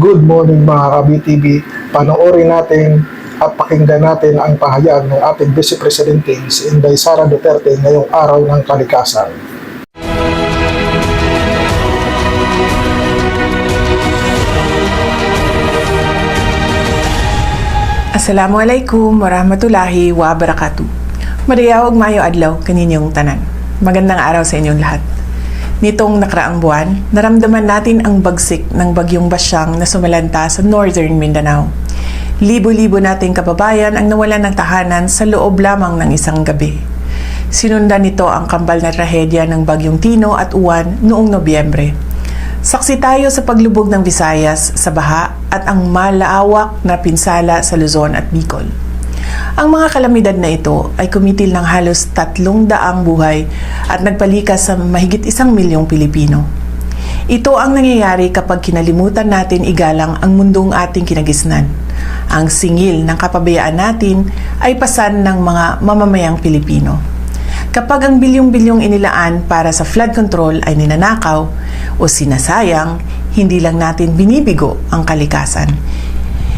Good morning mga ka-BTV. Panoorin natin at pakinggan natin ang pahayag ng ating Vice Presidente si Inday Sara Duterte ngayong araw ng kalikasan. Assalamualaikum warahmatullahi wabarakatuh. Madayawag mayo adlaw kaninyong tanan. Magandang araw sa inyong lahat. Nitong nakaraang buwan, naramdaman natin ang bagsik ng bagyong Basyang na sumalanta sa Northern Mindanao. Libo-libo nating kababayan ang nawalan ng tahanan sa loob lamang ng isang gabi. Sinundan nito ang kambal na trahedya ng bagyong Tino at Uwan noong Nobyembre. Saksi tayo sa paglubog ng Visayas sa baha at ang malaawak na pinsala sa Luzon at Bicol. Ang mga kalamidad na ito ay kumitil ng halos 300 buhay at nagpalikas sa mahigit 1 milyong Pilipino. Ito ang nangyayari kapag kinalimutan natin igalang ang mundong ating kinagisnan. Ang singil ng kapabayaan natin ay pasan ng mga mamamayang Pilipino. Kapag ang bilyong-bilyong inilaan para sa flood control ay ninanakaw o sinasayang, hindi lang natin binibigo ang kalikasan.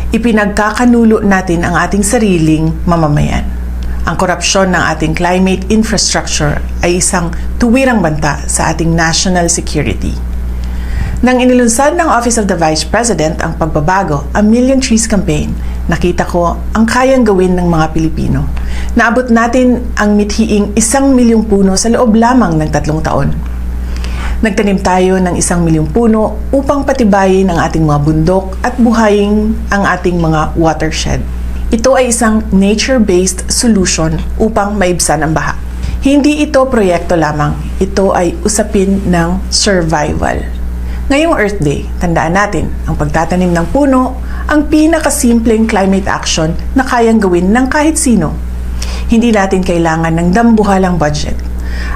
Ipinagkakanulo natin ang ating sariling mamamayan. Ang korupsyon ng ating climate infrastructure ay isang tuwirang banta sa ating national security. Nang inilunsad ng Office of the Vice President ang pagbabago, A Million Trees Campaign, nakita ko ang kayang gawin ng mga Pilipino. Naabot natin ang mithiing 1 milyong puno sa loob lamang ng 3 taon. Nagtanim tayo ng 1 milyong puno upang patibayin ang ating mga bundok at buhayin ang ating mga watershed. Ito ay isang nature-based solution upang maibsan ang baha. Hindi ito proyekto lamang, ito ay usapin ng survival. Ngayong Earth Day, tandaan natin, ang pagtatanim ng puno, ang pinakasimpleng climate action na kayang gawin ng kahit sino. Hindi natin kailangan ng dambuhalang budget.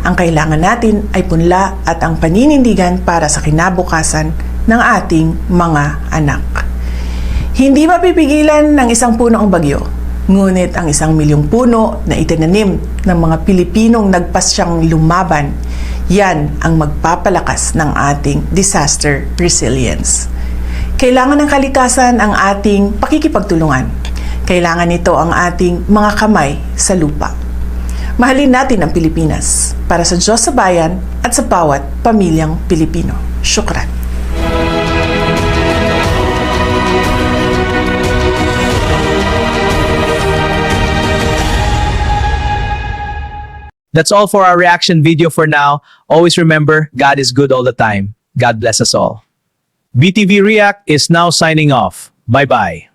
Ang kailangan natin ay punla at ang paninindigan para sa kinabukasan ng ating mga anak. Hindi mapipigilan ng 1 puno ang bagyo, ngunit ang 1 milyong puno na itinanim ng mga Pilipinong nagpasyang lumaban, yan ang magpapalakas ng ating disaster resilience. Kailangan ng kalikasan ang ating pakikipagtulungan. Kailangan nito ang ating mga kamay sa lupa. Mahalin natin ang Pilipinas para sa Diyos sa bayan at sa bawat pamilyang Pilipino. Syukran. That's all for our reaction video for now. Always remember, God is good all the time. God bless us all. BTV React is now signing off. Bye-bye.